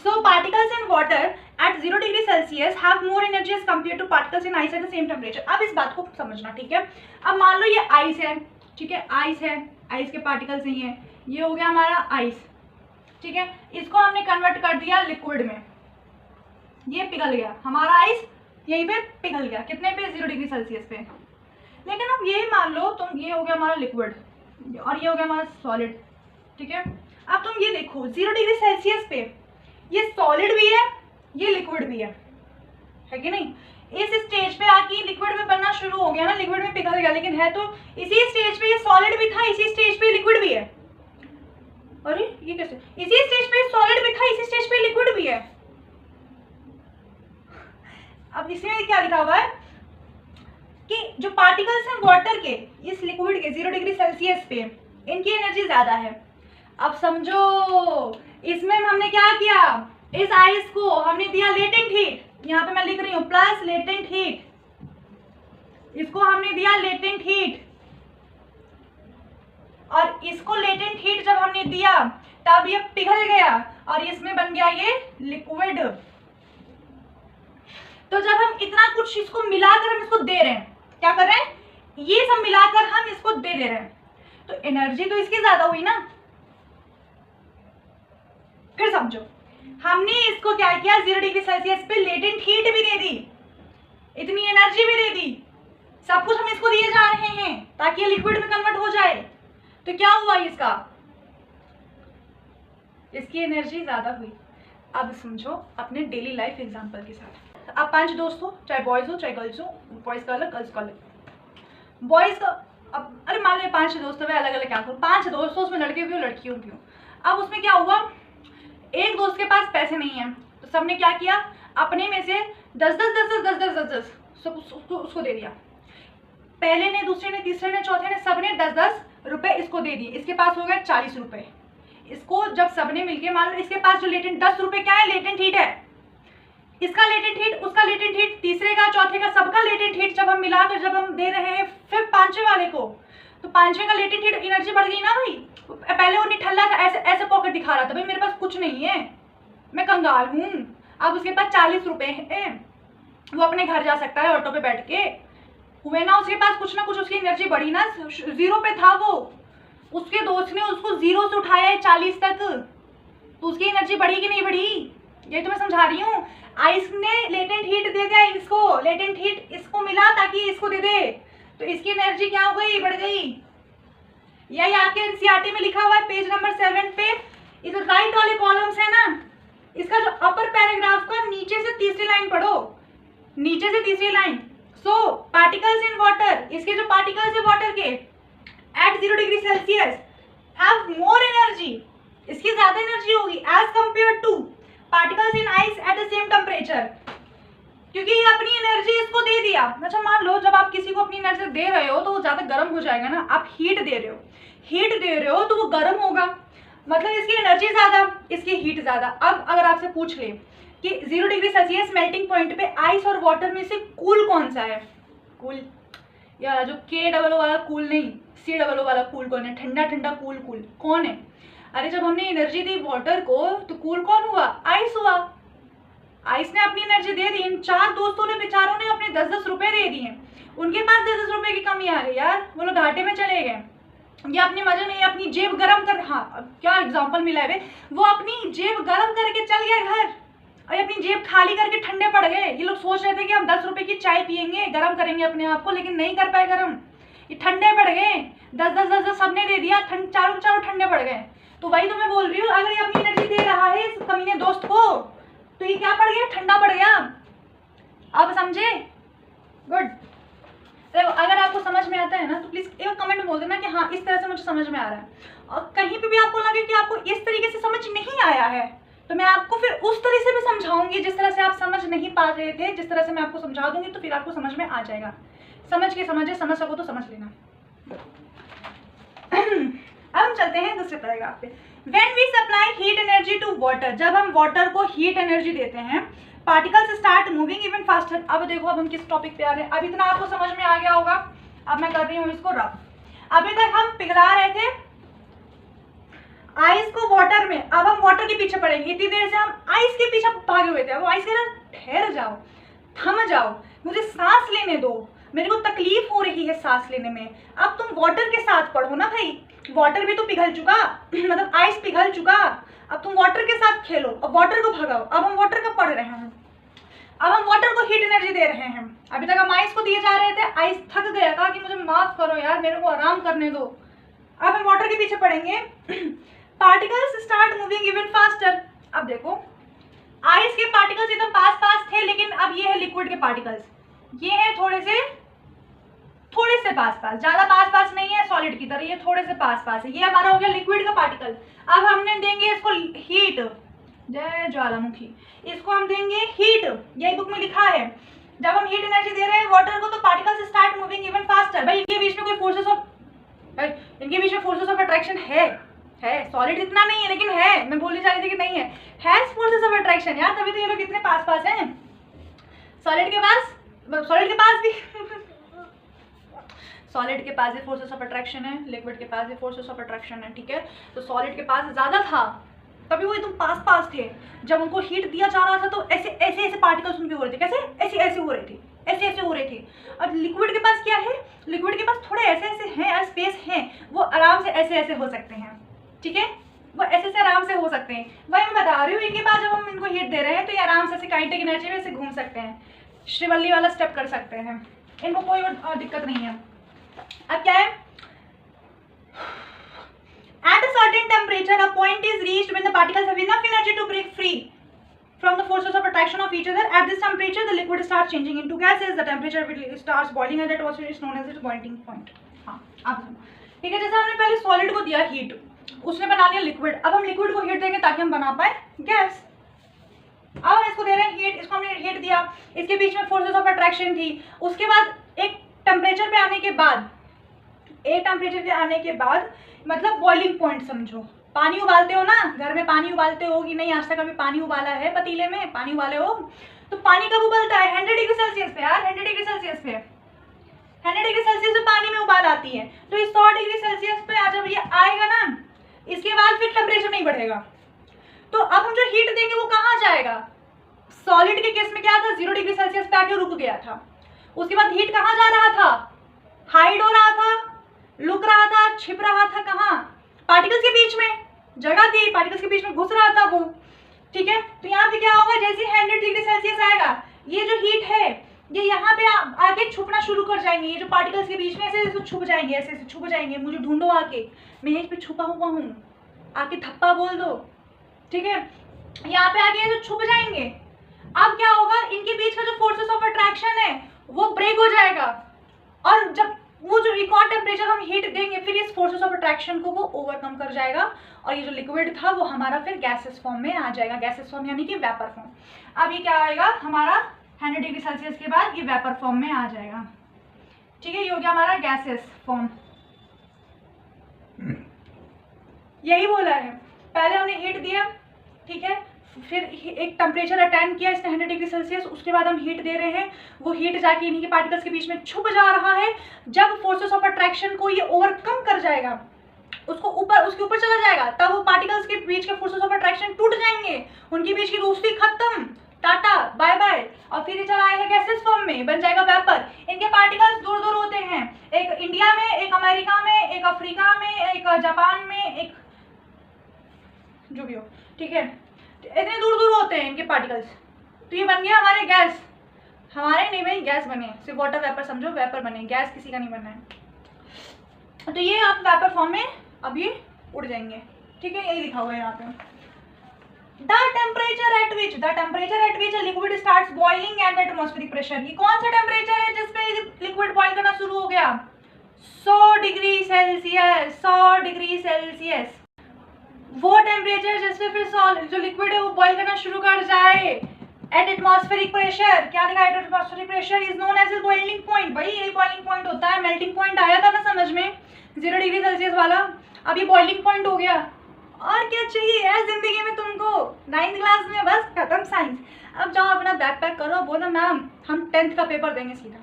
So particles in water at 0 degree Celsius have more energy as compared to particles in ice at the same temperature. अब इस बात को समझना, ठीक है। अब मान लो ये आइस है, ठीक है, आइस है, आइस के पार्टिकल्स नहीं है, ये हो गया हमारा आइस, ठीक है। इसको हमने कन्वर्ट कर दिया लिक्विड में, ये पिघल गया, हमारा आइस यहीं पे पिघल गया, कितने पे, 0 डिग्री सेल्सियस पे। लेकिन अब ये मान लो तुम, ये हो गया हमारा लिक्विड और ये हो गया हमारा सॉलिड, ठीक है। अब तुम ये देखो 0 डिग्री सेल्सियस पे ये सॉलिड भी है, ये लिक्विड भी है कि नहीं। इस स्टेज पे आके लिक्विड में बनना शुरू हो गया ना, लिक्विड में पिघल गया, लेकिन है तो इसी स्टेज पे ये सॉलिड भी था, इसी स्टेज पे लिक्विड भी है। अरे ये कैसे, इसी स्टेज पे सॉलिड भी था, इसी स्टेज पे लिक्विड भी है। अब इसमें क्या लिखा हुआ है कि जो पार्टिकल्स हैं वाटर के, इस लिक्विड के 0 डिग्री सेल्सियस पे, इनकी एनर्जी ज्यादा है। अब समझो इसमें हमने क्या किया, इस आइस को हमने दिया लेटेंट हीट, यहाँ पे मैं लिख रही हूँ प्लस लेटेंट हीट, इसको हमने दिया लेटेंट हीट, और इसको लेटेंट हीट जब हमने दिया तब ये पिघल गया और इसमें बन गया ये लिक्विड। तो जब हम इतना कुछ इसको मिलाकर हम इसको दे रहे हैं, क्या कर रहे हैं, ये सब मिलाकर हम इसको दे रहे हैं, तो एनर्जी तो इसकी ज्यादा हुई ना। फिर समझो, हमने इसको क्या किया, 0 डिग्री सेल्सियस पे लेटेंट हीट भी दे दी, इतनी एनर्जी भी दे दी, सब कुछ हम इसको दिए जा रहे हैं ताकि ये लिक्विड में कन्वर्ट हो जाए। तो क्या हुआ इसका, इसकी एनर्जी ज्यादा हुई। अब समझो अपने डेली लाइफ एग्जांपल के साथ। अब 5 दोस्त हो, चाहे बॉयज हो चाहे गर्ल्स हो, बॉयज का अलग गर्ल्स का अलग, बॉयज का, अब अरे मान लो 5 दोस्त है, अलग अलग क्या करो, 5 दोस्त हो, उसमें लड़के भी हो लड़कियों भी हो। अब उसमें क्या हुआ, एक दोस्त के पास पैसे नहीं है, तो सबने क्या किया, अपने में से 10 सब उसको दे दिया। पहले ने, दूसरे ने, तीसरे ने, चौथे ने, सबने 10 रुपए इसको दे दिए। इसके पास हो गए 40 रुपए। इसको जब सबने मिलके, मान लो इसके पास जो लेटेंट 10 रुपए क्या है, लेटेंट हीट है, इसका लेटेंट हीट, उसका लेटेंट हीट, तीसरे का, चौथे का, सबका लेटेंट हीट जब हम मिलाकर जब हम दे रहे हैं फिर 5वें वाले को, तो 5वें का लेटेंट हीट एनर्जी बढ़ गई ना भाई। पहले वो निठल्ला था, ऐसे ऐसे पॉकेट दिखा रहा था, भाई मेरे पास कुछ नहीं है, मैं कंगाल हूँ। अब उसके पास 40 रुपए है, वो अपने घर जा सकता है ऑटो पे बैठ के, हुए ना उसके पास कुछ ना कुछ, उसकी एनर्जी बढ़ी ना, 0 पे था वो, उसके दोस्त ने उसको 0 से उठाया है 40 तक, तो उसकी एनर्जी बढ़ी कि नहीं बढ़ी, ये तो मैं समझा रही हूँ। आइस ने लेटेंट हीट दे दिया इसको, लेटेंट हीट इसको मिला ताकि इसको दे दे, तो इसकी एनर्जी क्या हो गई, बढ़ गई। यही आपके एनसीईआरटी में लिखा हुआ है पेज नंबर 7 पे, इस राइट वाले कॉलम्स है ना, इसका जो अपर पैराग्राफ का नीचे से तीसरी लाइन पढ़ो, नीचे से तीसरी line. So particles in water, इसके जो पार्टिकल्स है वाटर के at 0 degree Celsius have more energy, इसकी ज्यादा एनर्जी होगी as compare to particles in ice at the same temperature, क्योंकि अपनी एनर्जी इसको दे दिया। अच्छा मान लो जब आप किसी को अपनी एनर्जी दे रहे हो तो वो ज्यादा गर्म हो जाएगा ना, आप हीट दे रहे हो, हीट दे रहे हो तो वो गर्म होगा, मतलब इसकी एनर्जी ज्यादा, इसकी हीट ज्यादा। अब अगर आपसे पूछ ले कि 0 डिग्री सेल्सियस मेल्टिंग पॉइंट पे आइस और वाटर में से कूल कौन सा है, कूल या जो KOO वाला कूल नहीं, COO वाला कूल कौन है, ठंडा ठंडा कूल कूल कौन है। अरे जब हमने एनर्जी दी वाटर को तो कूल कौन हुआ, आइस हुआ। आइस ने अपनी एनर्जी दे दी, इन 4 दोस्तों ने बेचारों ने अपने 10-10 रुपए दे दिए, उनके पास 10-10 रुपए की कमी आ रही यार, वो लोग घाटे में चले गए। ये अपने मजे में अपनी जेब गरम कर, हाँ क्या एग्जांपल मिला है, वो अपनी जेब गरम करके चल गए घर और अपनी जेब खाली करके ठंडे पड़ गए। ये लोग सोच रहे थे कि हम 10 रुपए की चाय पियेंगे, गरम करेंगे अपने आप को, लेकिन नहीं कर पाए गरम, ये ठंडे पड़ गए। 10-10 सबने दे दिया, चारों ठंडे पड़ गए। तो वही तो मैं बोल रही हूँ, अगर ये अपनी एनर्जी दे रहा है इस कमीने दोस्त को, तो ये क्या पड़ गया, ठंडा पड़ गया। अब समझे, गुड। तो अगर आपको समझ में आता है ना तो प्लीज एक कमेंट में बोल देना कि हाँ इस तरह से मुझे समझ में आ रहा है, और कहीं पे भी आपको लगे कि आपको इस तरीके से समझ नहीं आया है तो मैं आपको फिर उस तरह से भी समझाऊंगी जिस तरह से आप समझ नहीं पा रहे थे, जिस तरह से मैं आपको समझा दूंगी तो फिर आपको समझ में आ जाएगा। समझ के समझे, समझ सको तो समझ लेना। अब हम चलते हैं दूसरे पैराग्राफ पे। When we supply heat energy to water, जब हम वाटर को हीट एनर्जी देते हैं, particles start moving even faster. अब देखो अब हम किस टॉपिक पे आ रहे हैं, अब इतना आपको समझ में आ गया होगा। अब मैं कर रही हूँ इसको रफ। अभी तक हम पिघला रहे थे, आइस को वाटर में, अब हम वाटर के पीछे पड़ेंगे। इतनी देर से हम आइस के पीछे भागे हुए थे, अब आइस के साथ ठहर जाओ, थम जाओ, मुझे सांस लेने दो, मेरे को तकलीफ हो रही है सांस लेने में। अब तुम वाटर के साथ पढ़ो ना भाई, वाटर भी तो पिघल चुका मतलब आइस पिघल चुका, अब तुम वाटर के साथ खेलो, अब वाटर को भगाओ। अब हम वाटर का पढ़ रहे हैं, अब हम वाटर को हीट एनर्जी दे रहे हैं। अभी तक हम आइस को दिए जा रहे थे, आइस थक गया, कहा कि मुझे माफ करो यार, मेरे को आराम करने दो। अब हम वाटर के पीछे पड़ेंगे। Particles start moving even faster. अब देखो आइस के पार्टिकल्स एकदम पास पास थे, लेकिन अब ये है लिक्विड के पार्टिकल्स, ये है थोड़े से पास पास, ज्यादा पास पास नहीं है सॉलिड की तरह, ये थोड़े से पास पास है। ये हमारा हो गया लिक्विड का पार्टिकल। अब हमने देंगे इसको हीट, जय ज्वालामुखी, इसको हम देंगे हीट, यही बुक में लिखा है। जब हम हीट एनर्जी दे रहे हैं वाटर को, तो particles start moving even faster. भाई इनके बीच में कोई फोर्सेस ऑफ अट्रैक्शन है, सॉलिड इतना नहीं है लेकिन है, मैं बोलने जा रही थी कि नहीं है फोर्सेस ऑफ अट्रैक्शन यार, तभी तो ये लोग इतने पास पास हैं। सॉलिड के पास भी सॉलिड के पास भी फोर्सेस ऑफ अट्रैक्शन है, लिक्विड के पास भी फोर्सेस ऑफ अट्रैक्शन है, ठीक है। तो सॉलिड के पास ज्यादा था, तभी वो एकदम पास पास थे। जब उनको हीट दिया जा रहा था तो ऐसे ऐसे ऐसे पार्टिकल्स उनके हो रहे थे, कैसे ऐसे ऐसे हो रहे थे, ऐसे ऐसे हो रहे थे। अब लिक्विड के पास क्या है, लिक्विड के पास थोड़े ऐसे ऐसे हैं, स्पेस हैं, वो आराम से ऐसे ऐसे हो सकते हैं, ठीक है, वो ऐसे ऐसे आराम से हो सकते हैं। वही मैं बता रही हूँ, इनके पास जब हम इनको हीट दे रहे हैं तो ये आराम से काइनेटिक एनर्जी में ऐसे घूम सकते हैं, श्रीवल्ली वाला स्टेप कर सकते हैं, इनको कोई और दिक्कत नहीं है। अब क्या है, at a certain temperature a point is reached when the particles have enough energy to break free from the forces of attraction of each other. At this temperature the liquid starts changing into gases, the temperature starts boiling and that atmosphere is known as its boiling point. हाँ आप ठीक है, जैसे हमने पहले solid को दिया heat, उसने बना लिया लिक्विड, अब हम लिक्विड को हीट देंगे ताकि हम बना पाए गैस। अब हम इसको दे रहे हैं हीट, इसको हमने हीट दिया, इसके बीच में फोर्सेस ऑफ अट्रैक्शन थी, उसके बाद एक टेम्परेचर पे आने के बाद मतलब बॉइलिंग पॉइंट समझो। पानी उबालते हो ना, घर में पानी उबालते हो कि नहीं, आज तक अभी पानी उबाला है पतीले में, पानी उबाले हो, तो पानी कब उबलता है, 100 डिग्री सेल्सियस पे यार, 100 डिग्री सेल्सियस पे, 100 डिग्री सेल्सियस पे पानी में उबाल आती है। तो इस 100 डिग्री सेल्सियस पे जब ये आएगा ना, इसके बाद फिर टेम्परेचर नहीं बढ़ेगा। तो अब हम जो हीट देंगे वो कहाँ जाएगा, सॉलिड के केस में क्या था, 0 डिग्री सेल्सियस पे आके रुक गया था, उसके बाद हीट कहाँ जा रहा था, हाइड हो रहा था, लुक रहा था, छिप रहा था, कहाँ, पार्टिकल्स के बीच में जगह थी, पार्टिकल्स के बीच में घुस रहा था वो, ठीक है। तो यहाँ पे क्या होगा, जैसे 100 डिग्री सेल्सियस आएगा, ये जो हीट है ये यहाँ पे आके छुपना शुरू कर जाएंगे, ये जो पार्टिकल्स के बीच में ऐसे छुप जाएंगे, ऐसे ऐसे छुप जाएंगे, मुझे ढूंढो आके, मैं यहीं पे छुपा हुआ हूँ, आके थप्पा बोल दो, ठीक है, यहाँ पे आके ये जो छुप जाएंगे। अब क्या होगा, इनके बीच का जो फोर्सेस ऑफ अट्रैक्शन है वो ब्रेक हो जाएगा, और जब वो जो एक और टेम्परेचर हम हीट देंगे, फिर इस फोर्सेस ऑफ अट्रैक्शन को वो ओवरकम कर जाएगा, और ये जो लिक्विड था वो हमारा फिर गैसेस फॉर्म में आ जाएगा, गैसेस फॉर्म यानी कि वेपर फॉर्म। अब ये क्या आएगा, हमारा 100 डिग्री सेल्सियस के बाद ये वेपर फॉर्म में आ जाएगा, ठीक है, ये हो गया हमारा गैसेस फॉर्म। यही बोला है, पहले हमने हीट दिया, ठीक है, फिर एक टेम्परेचर अटेंड किया इसने 100 डिग्री सेल्सियस, उसके बाद हम हीट दे रहे हैं, वो हीट जाके इन्हीं के पार्टिकल्स के बीच में छुप जा रहा है। जब फोर्सेस ऑफ अट्रैक्शन को ये ओवरकम कर जाएगा, उसके ऊपर चला जाएगा, तब वो पार्टिकल्स के बीच के फोर्सेस ऑफ अट्रैक्शन टूट जाएंगे, उनके बीच की दोस्ती खत्म, टाटा बाय बाय, और फिर ये चला आएगा गैसेस फॉर्म में, बन जाएगा वेपर। इनके पार्टिकल्स दूर दूर होते हैं, एक इंडिया में, एक अमेरिका में, एक अफ्रीका में, एक जापान में, एक जो भी हो, ठीक है, इतने दूर दूर होते हैं इनके पार्टिकल्स। तो ये बन गया हमारे गैस, हमारे नहीं भाई गैस बने, सिर्फ वाटर वेपर समझो, वेपर बने, गैस किसी का नहीं बनना है। तो ये आप वेपर फॉर्म में अब ये उड़ जाएंगे, ठीक है, यही लिखा हुआ है यहाँ पे। The temperature at which liquid starts boiling at atmospheric pressure, ये कौन सा टेम्परेचर है जिसपे लिक्विड बॉइल करना शुरू हो गया, 100 डिग्री सेल्सियस, 100 डिग्री सेल्सियस, वो टेम्परेचर जिससे फिर जो लिक्विड है वो बॉइल करना शुरू कर जाए एट एटमॉस्फेरिक प्रेशर। क्या लिखा है, atmospheric pressure is known as a boiling point. भाई ये बॉइलिंग पॉइंट होता है, मेल्टिंग पॉइंट आया था ना समझ में, 0 डिग्री सेल्सियस वाला, अब ये बॉइलिंग पॉइंट हो गया। और क्या चाहिए यार जिंदगी में तुमको, 9th क्लास में बस खत्म साइंस। अब जाओ अपना बैग पैक करो, बोलो मैम हम 10th का पेपर देंगे सीधा।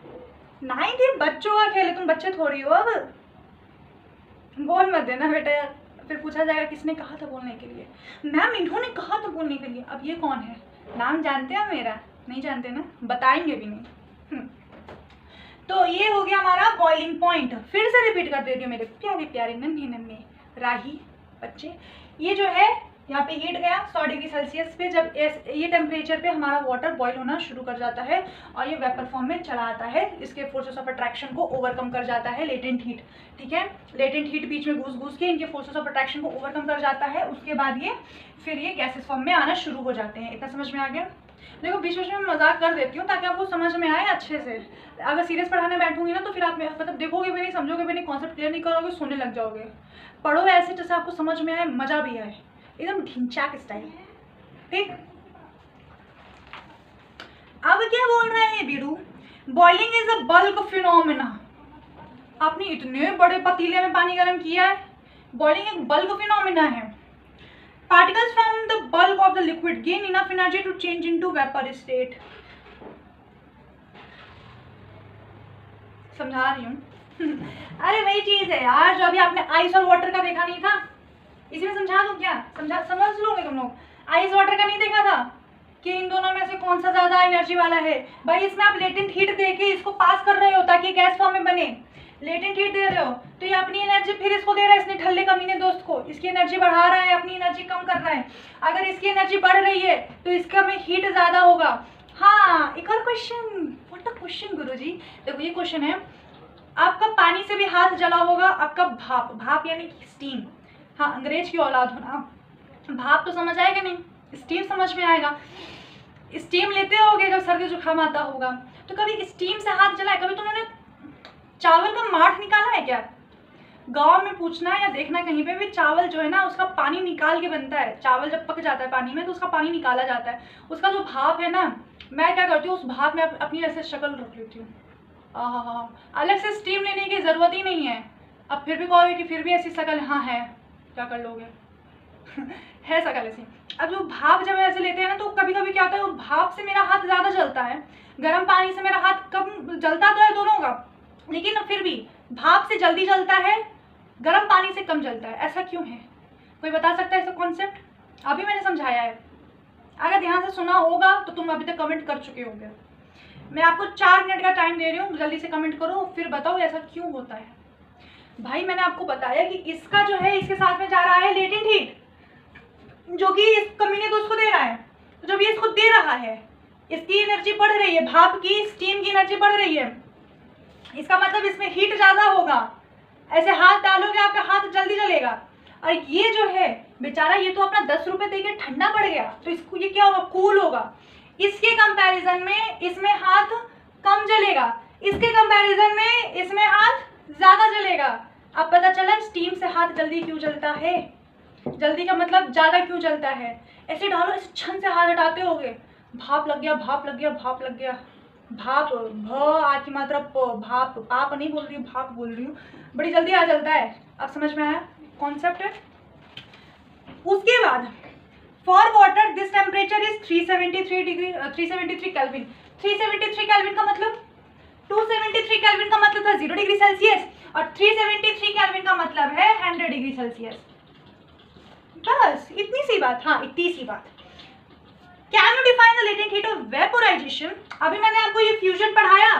9th ये बच्चों का खेल है, तुम बच्चे थोड़ी हो, अब बोल मत देना बेटा यार, फिर पूछा जाएगा किसने कहा था बोलने के लिए, मैम इन्होंने कहा था बोलने के लिए। अब ये कौन है, नाम जानते हैं मेरा? नहीं जानते ना, बताएंगे भी नहीं। तो ये हो गया हमारा बॉइलिंग पॉइंट। फिर से रिपीट कर दे रही हूँ मेरे प्यारे प्यारे नन्हे नन्हे राही बच्चे। ये जो है यहाँ पे हीट गया 100 डिग्री सेल्सियस पे। जब ये टेम्परेचर पे हमारा वाटर बॉईल होना शुरू कर जाता है और ये वेपर फॉर्म में चला आता है, इसके फोर्सेस ऑफ अट्रैक्शन को ओवरकम कर जाता है लेटेंट हीट। ठीक है, लेटेंट हीट बीच में घुस के इनके फोर्सेस ऑफ अट्रैक्शन को ओवरकम कर जाता है। उसके बाद ये फिर ये गैसेस फॉर्म में आना शुरू हो जाते हैं। इतना समझ में आ गया? देखो बीच बीच में मजाक कर देती हूँ ताकि आपको समझ में आए अच्छे से। अगर सीरियस पढ़ाने बैठूंगी ना तो फिर आप मतलब देखोगे भी नहीं, समझोगे भी नहीं, कॉन्सेप्ट क्लियर नहीं करोगे, सोने लग जाओगे। पढ़ो ऐसे जैसे आपको समझ में आए, मजा भी आए, एकदम ढिंचाक स्टाइल। ठीक, अब क्या बोल रहे हैं Biru? Boiling is a bulk phenomena. आपने इतने बड़े पतीले में पानी गर्म किया है, बॉइलिंग एक बल्क फिनोमेना है। Particles from the bulk of the liquid gain enough energy to change into vapor state. समझा रही हूँ। अरे वही चीज है यार जो अभी आपने आइस और वाटर का देखा नहीं था, इसी में समझा दूँ क्या? समझ लोगे तुम लोग? आइस वाटर का नहीं देखा था कि इन दोनों में से कौन सा ज्यादा एनर्जी वाला है? भाई इसमें आप लेटेंट हीट देके इसको पास कर रहे हो ताकि गैस फॉर्म में बने। लेटेंट हीट दे रहे हो तो ये अपनी एनर्जी फिर इसको दे रहा है, इसने ठल्ले कमीने दोस्त को। इसकी एनर्जी बढ़ा रहा है, अपनी एनर्जी कम कर रहा है। अगर इसकी एनर्जी बढ़ रही है तो इसका में हीट ज्यादा होगा। हाँ, एक और क्वेश्चन। व्हाट अ क्वेश्चन गुरुजी। देखो ये क्वेश्चन है, आपका पानी से भी हाथ जला होगा, आपका भाप यानी कि स्टीम। हाँ, अंग्रेज की औलाद हो ना, भाप तो समझ आएगा नहीं, स्टीम समझ में आएगा। स्टीम लेते होगे जब सर्दी जुकाम आता होगा, तो कभी स्टीम से हाथ जला है? कभी तुमने चावल का माठ निकाला है क्या? गांव में पूछना या देखना कहीं पे भी, चावल जो है ना उसका पानी निकाल के बनता है। चावल जब पक जाता है पानी में तो उसका पानी निकाला जाता है। उसका जो भाप है ना, मैं क्या करती हूँ उस भाप में अपनी ऐसे शक्ल रख लेती हूँ। अलग से स्टीम लेने की जरूरत ही नहीं है। अब फिर भी कहोगे कि फिर भी ऐसी शक्ल, हाँ है, क्या कर लोगे? है शक्ल ऐसी। अब जो भाप जब ऐसे लेते हैं ना तो कभी कभी क्या होता है, उस भाप से मेरा हाथ ज़्यादा जलता है, गर्म पानी से मेरा हाथ कम जलता तो है दोनों का, लेकिन फिर भी भाप से जल्दी जलता है, गर्म पानी से कम जलता है। ऐसा क्यों है? कोई बता सकता है इसका कॉन्सेप्ट? अभी मैंने समझाया है, अगर ध्यान से सुना होगा तो तुम अभी तक कमेंट कर चुके होंगे। मैं आपको 4 मिनट का टाइम दे रही हूँ, जल्दी से कमेंट करो, फिर बताओ ऐसा क्यों होता है। भाई मैंने आपको बताया कि इसका जो है इसके साथ में जा रहा है लेटेंट हीट, जो कि इस कमीने दोस्त को दे रहा है। तो जब ये इसको दे रहा है, इसकी एनर्जी बढ़ रही है, भाप की स्टीम की एनर्जी बढ़ रही है, इसका मतलब इसमें हीट ज्यादा होगा। ऐसे हाथ डालोगे आपका हाथ जल्दी जलेगा। और ये जो है बेचारा, ये तो अपना 10 रुपए देके ठंडा पड़ गया, तो इसको ये क्या होगा? कूल होगा। इसके कंपैरिजन में इसमें हाथ कम जलेगा, इसके कंपैरिजन में इसमें हाथ ज्यादा जलेगा। अब पता चला स्टीम से हाथ जल्दी क्यों जलता है। जल्दी का मतलब ज्यादा क्यों जलता है। ऐसे डालो, इस छन से हाथ हटाते होगे, भाप लग गया, भाप लग गया, भाप लग गया। भाप भ आ की मात्रा प, भाप, पाप नहीं बोल रही हूँ, भाप बोल रही हूँ। बड़ी जल्दी आ जलता है। अब समझ में आया कॉन्सेप्ट है? उसके बाद for water this temperature is 373 kelvin. 373 kelvin का मतलब 273 केल्विन का मतलब था 0 डिग्री सेल्सियस, और 373 केल्विन का मतलब है 100 डिग्री सेल्सियस। बस इतनी सी बात। हाँ, इतनी सी बात। Can you define the latent heat of vaporisation? अभी मैंने आपको ये फ्यूजन पढ़ाया,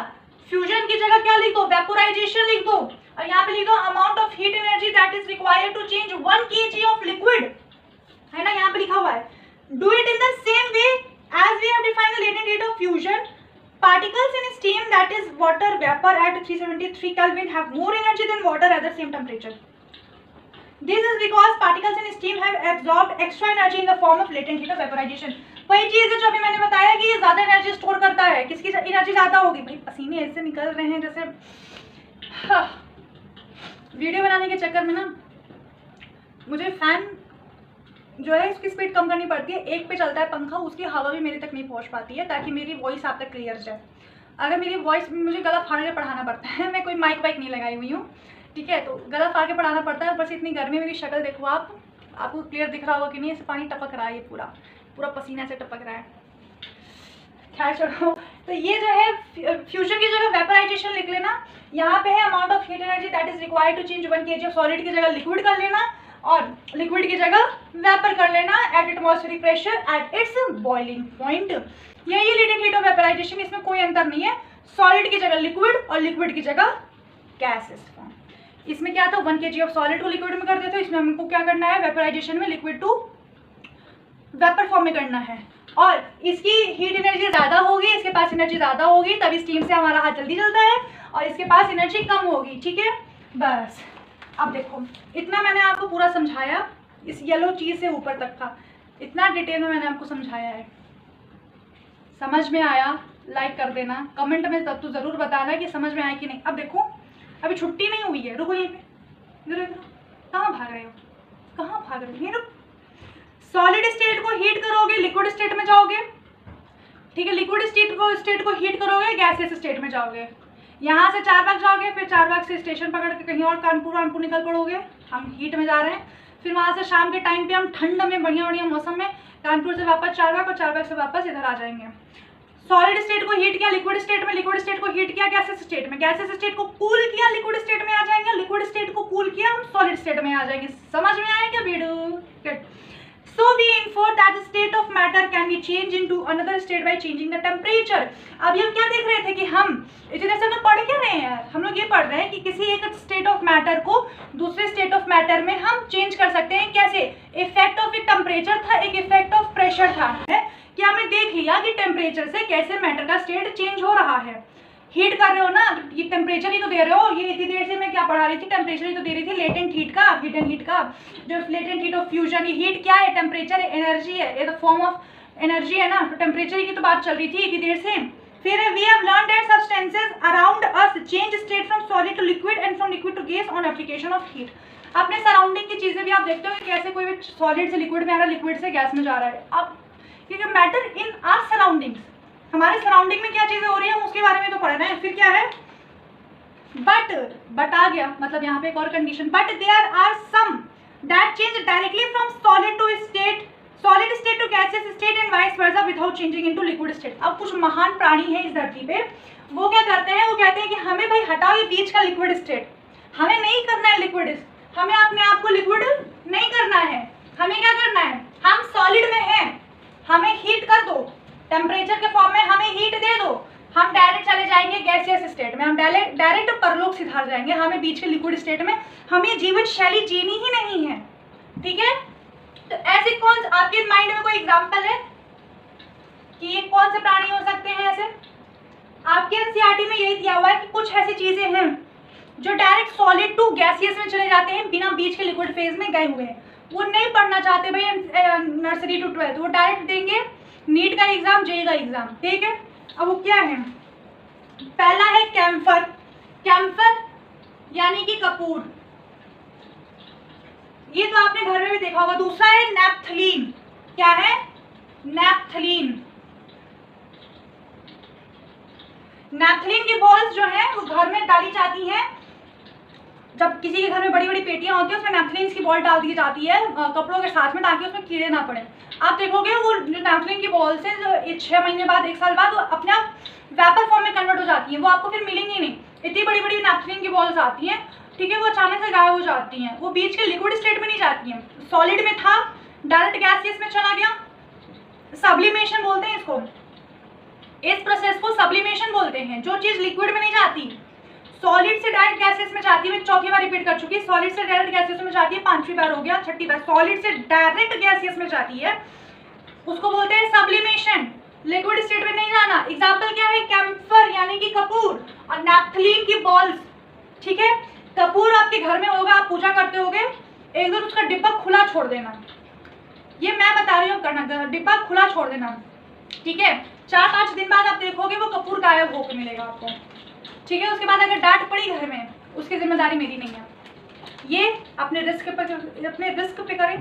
फ्यूजन की जगह क्या लिख दो? वेपोराइजेशन लिख दो, और यहाँ पे लिख दो amount of heat energy that is required to change 1 kg of liquid, है ना, यहाँ पे लिखा हुआ है। Do it in the same way as we have defined the latent heat of fusion. Particles in steam, that is water vapor, at 373 Kelvin have more energy than water at the same temperature. This is because particles in steam have absorbed extra energy in the form of latent heat of vaporization. वही चीज है जो अभी मैंने बताया कि ये ज्यादा एनर्जी स्टोर करता है। किसकी एनर्जी ज्यादा होगी? भाई पसीने ऐसे निकल रहे हैं जैसे। वीडियो बनाने के चक्कर में ना मुझे फैन जो है इसकी स्पीड कम करनी पड़ती है। 1 पे चलता है पंखा, उसकी हवा भी मेरे तक नहीं पहुंच पाती है ताकि मेरी वॉइस आप तक क्लियर जाए। अगर मेरी वॉइस, मुझे गला फाड़ के पढ़ाना पड़ता है, मैं कोई माइक वाइक नहीं लगाई हुई हूँ, ठीक है, तो गला फाड़ के पढ़ाना पड़ता है। ऊपर से इतनी गर्मी, मेरी शक्ल देखो आपको क्लियर दिख रहा होगा कि नहीं, ऐसे पानी टपक रहा है, ये पूरा पसीना से टपक रहा है। खैर छोड़ो। तो ये जो है फ्यूजन की जगह वेपोराइजेशन लिख लेना। यहाँ पे है amount of heat energy that is required to change 1 kg of solid की जगह लिक्विड कर लेना, और लिक्विड की जगह वेपर कर लेना at atmospheric pressure at its boiling point. यही लेटेंट हीट ऑफ वेपराइजेशन, इसमें कोई अंतर नहीं है। सॉलिड की जगह लिक्विड और लिक्विड की जगह गैसेस फॉर्म। इसमें क्या था 1 kg ऑफ सॉलिड को लिक्विड में कर देते हो, इसमें हमको क्या करना है वेपराइजेशन में लिक्विड टू वेपर फॉर्म में करना है। और इसकी हीट एनर्जी ज़्यादा होगी, इसके पास एनर्जी ज़्यादा होगी, तभी स्टीम से हमारा हाथ जल्दी जलता है, और इसके पास एनर्जी कम होगी। ठीक है, बस अब देखो इतना मैंने आपको पूरा समझाया, इस येलो चीज़ से ऊपर तक का इतना डिटेल में मैंने आपको समझाया है। समझ में आया? लाइक कर देना, कमेंट में तब तो ज़रूर बताना कि समझ में आया कि नहीं। अब देखो अभी छुट्टी नहीं हुई है, रुको यहीं पे, कहाँ भाग रहे हो, कहाँ भाग रहे हो, ये रुक। सॉलिड स्टेट को हीट करोगे लिक्विड स्टेट में जाओगे, ठीक है, लिक्विड स्टेट को हीट करोगे गैसियस स्टेट में जाओगे। यहाँ से चारबाग जाओगे, फिर चारबाग से स्टेशन पकड़ के कहीं और कानपुर निकल पड़ोगे, हम हीट में जा रहे हैं। फिर वहाँ से शाम के टाइम पे हम ठंड में बढ़िया बढ़िया मौसम में कानपुर से वापस चारबाग, और चारबाग से वापस इधर आ जाएंगे। सॉलिड स्टेट को हीट किया लिक्विड स्टेट में, लिक्विड स्टेट को हीट किया गैसियस स्टेट में, गैसियस स्टेट को कूल किया लिक्विड स्टेट में आ जाएंगे, लिक्विड स्टेट को कूल किया हम सॉलिड स्टेट में आ जाएंगे। समझ में आया क्या video? So we infer that the state of matter can be changed into another state by changing the temperature। अभी हम क्या देख रहे थे कि हम इतने से हम पढ़ क्या रहे हैं यार, हम लोग ये पढ़ रहे हैं कि किसी एक स्टेट ऑफ मैटर को दूसरे स्टेट ऑफ मैटर में हम चेंज कर सकते हैं। कैसे? इफेक्ट ऑफ एक टेम्परेचर था, एक इफेक्ट ऑफ प्रेशर था, है कि हमने देख लिया कि टेम्परेचर से कैसे मैटर का स्टेट चेंज हो रहा है। हीट कर रहे हो ना, ये टेम्परेचर ही तो दे रहे हो। ये इतनी देर से मैं क्या पढ़ा रही थी, टेम्परेचर ही तो दे रही थी, लेटेंट हीट का, हिडन हीट का, जो लेटेंट हीट ऑफ फ्यूजन। ये हीट क्या है? टेम्परेचर है, एनर्जी है, ये तो फॉर्म ऑफ एनर्जी है ना, तो टेम्परेचर की तो बात चल रही थी इतनी देर से। फिर we have learn that substances around us change state from solid to liquid and from liquid to gas on application of heat. अपने सराउंडिंग की चीजें भी आप देखते हो कि कैसे कोई भी सॉलिड से लिक्विड में आ रहा है, लिक्विड से गैस में जा रहा है। अब क्योंकि मैटर इन आवर सराउंडिंग्स, हमारे सराउंडिंग में क्या चीजें हो रही है हम उसके बारे में तो पढ़ना है। फिर क्या है? बट आ गया, मतलब यहाँ पे एक और condition, but there are some that change directly from solid to state, solid state to gaseous state and vice versa without changing into liquid state. अब कुछ महान प्राणी है इस धरती पे, वो क्या करते हैं, वो कहते हैं कि हमें भाई हटाओ ये बीच का लिक्विड स्टेट, हमें नहीं करना है लिक्विड, हमें अपने आप को लिक्विड नहीं करना है, हमें क्या करना है, हम सॉलिड में हैं, हमें हीट कर दो, टेम्परेचर के फॉर्म में हमें हीट दे दो, हम डायरेक्ट चले जाएंगे गैसियस स्टेट में, हम डायरेक्ट परलोक सिधार जाएंगे, हमें बीच के लिक्विड स्टेट में हमें जीवन शैली जीनी ही नहीं है। ठीक है, तो ऐसे कौन आपके माइंड में कोई एग्जांपल है कि ये कौन से प्राणी हो सकते हैं? ऐसे आपके एनसीईआरटी में यही दिया हुआ है कि कुछ ऐसी चीजें हैं जो डायरेक्ट सॉलिड टू गैसियस में चले जाते हैं, बिना बीच के लिक्विड फेज में गए हुए हैं। वो नहीं पढ़ना चाहते भाई नर्सरी टू 12th, वो डायरेक्ट देंगे नीट का एग्जाम, जेई का एग्जाम। ठीक है, अब वो क्या है? पहला है कैम्फर, कैम्फर यानी कि कपूर, ये तो आपने घर में भी देखा होगा। दूसरा है नैप्थलीन, क्या है? नैप्थलीन। नैप्थलीन की बॉल्स जो है वो घर में डाली जाती हैं, जब किसी के घर में बड़ी बड़ी पेटियां होती है उसमें नैप्थलीन की बॉल डाल दी जाती है कपड़ों के साथ में, ताकि उसमें कीड़े ना पड़े। आप देखोगे वो जो नैप्थलीन की बॉल्स है जो 6 महीने बाद 1 साल बाद वो अपने आप वेपर फॉर्म में कन्वर्ट हो जाती है, वो आपको फिर मिलेंगी नहीं। इतनी बड़ी बड़ी नैप्थलीन की बॉल्स आती हैं, ठीक है, वो अचानक से गायब हो जाती हैं, वो बीच के लिक्विड स्टेट में नहीं जाती हैं, सॉलिड में था डायरेक्ट गैसियस में चला गया। सब्लिमेशन बोलते हैं इसको, इस प्रोसेस को सब्लिमेशन बोलते हैं। जो चीज लिक्विड में नहीं जाती, सॉलिड से डायरेक्ट गैसेस में जाती है, मैं चौथी बार रिपीट कर चुकी, सॉलिड से डायरेक्ट गैसेस में जाती है, 5वीं बार हो गया, 6ठी बार, सॉलिड से डायरेक्ट गैसेस में जाती है, उसको बोलते हैं सब्लिमेशन। लिक्विड स्टेट में नहीं जाना। एग्जांपल क्या है? कैम्फर यानी कि कपूर, और नैप्थलीन की बॉल्स। ठीक है, कपूर आपके घर में होगा, आप पूजा करते होगे, एक दिन उसका डिब्बा खुला छोड़ देना, ये मैं बता रही हूँ करना, डिब्बा खुला छोड़ देना। ठीक है, 4-5 दिन बाद आप देखोगे वो कपूर गायब होकर मिलेगा आपको। ठीक है, उसके बाद अगर डांट पड़ी घर में, उसकी जिम्मेदारी मेरी नहीं है, ये अपने रिस्क पे करें,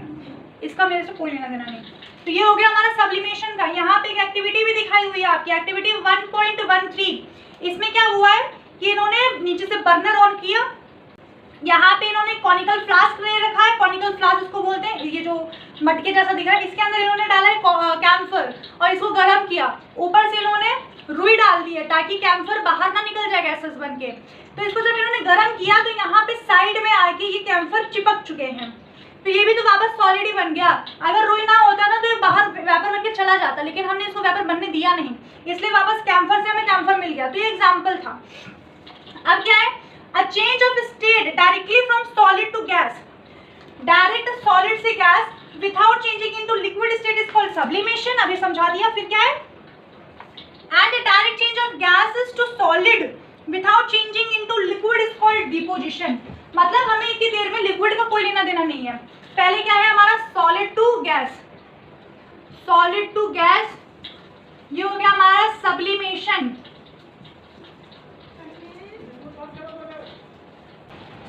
इसका मेरे से कोई लेना देना नहीं। तो ये हो गया हमारा सब्लिमेशन का। यहाँ पे एक एक्टिविटी भी दिखाई हुई है आपकी, एक्टिविटी 1.13। इसमें क्या हुआ है कि इन्होंने नीचे से बर्नर ऑन किया, यहाँ पे इन्होंने कॉनिकल फ्लास्क ले रखा है, कॉनिकल फ्लास्क उसको बोलते हैं, ये जो मटके जैसा दिख रहा है, इसके अंदर इन्होंने डाला है कैम्फर और इसको गर्म किया, ऊपर से इन्होंने रुई डाल दी है ताकि कैम्फर बाहर ना निकल जाए गैसेस बन के। तो इसको जब इन्होंने गर्म किया तो यहाँ पे साइड में आके ये कैम्फर चिपक चुके हैं। तो ये भी तो वापस सॉलिड ही बन गया। अगर रुई ना होता ना तो ये बाहर वेपर बन के चला जाता, लेकिन हमने इसको वेपर बनने दिया नहीं, इसलिए वापस कैम्फर से हमें कैम्फर मिल गया। तो ये एग्जाम्पल था। अब क्या है, a change of state directly from solid to gas, direct solid से gas without changing into liquid state is called sublimation. अभी समझा दिया। फिर क्या है, and a direct change of gases to solid without changing into liquid is called deposition। मतलब हमें इतनी देर में लिक्विड का कोई लेना देना नहीं है। पहले क्या है हमारा solid to gas, solid to gas, ये हो गया हमारा सब्लिमेशन।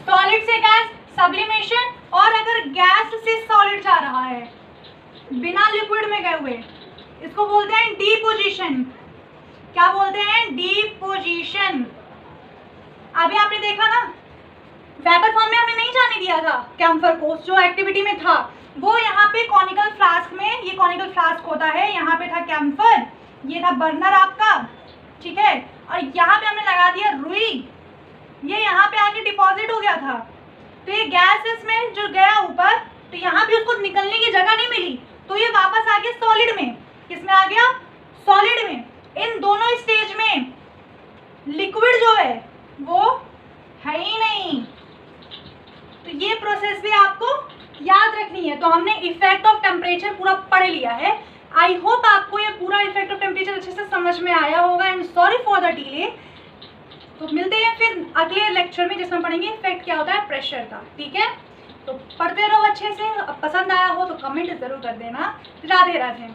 सॉलिड से गैस सब्लिमेशन, और अगर गैस से सॉलिड जा रहा है बिना लिक्विड में गए हुए, इसको बोलते हैं डिपोजिशन। क्या बोलते हैं, डिपोजिशन। अभी आपने देखा ना वेपर फॉर्म में हमने नहीं जाने दिया था कैम्फर को, जो एक्टिविटी में था वो यहाँ पे कॉनिकल फ्लास्क में, ये कॉनिकल फ्लास्क होता है, यहाँ पे था कैम्फर, ये था बर्नर आपका, ठीक है, और यहाँ पे हमने लगा दिया रुई, ये यहाँ पे आके डिपॉजिट हो गया था। तो ये गैस इसमें जो गया ऊपर, तो यहाँ पे उसको निकलने की जगह नहीं मिली, तो ये वापस आ गया सॉलिड में। किसमें आ गया, सॉलिड में। इन दोनों स्टेज में लिक्विड जो है वो है ही नहीं। तो ये प्रोसेस भी आपको याद रखनी है। तो हमने इफेक्ट ऑफ टेम्परेचर पूरा पढ़ लिया है। आई होप आपको ये पूरा इफेक्ट ऑफ टेम्परेचर अच्छे से समझ में आया होगा, and sorry for the delay. तो मिलते हैं फिर अगले लेक्चर में जिसमें पढ़ेंगे इफेक्ट क्या होता है प्रेशर का, ठीक है। तो पढ़ते रहो अच्छे से। पसंद आया हो तो कमेंट जरूर कर देना। राधे राधे।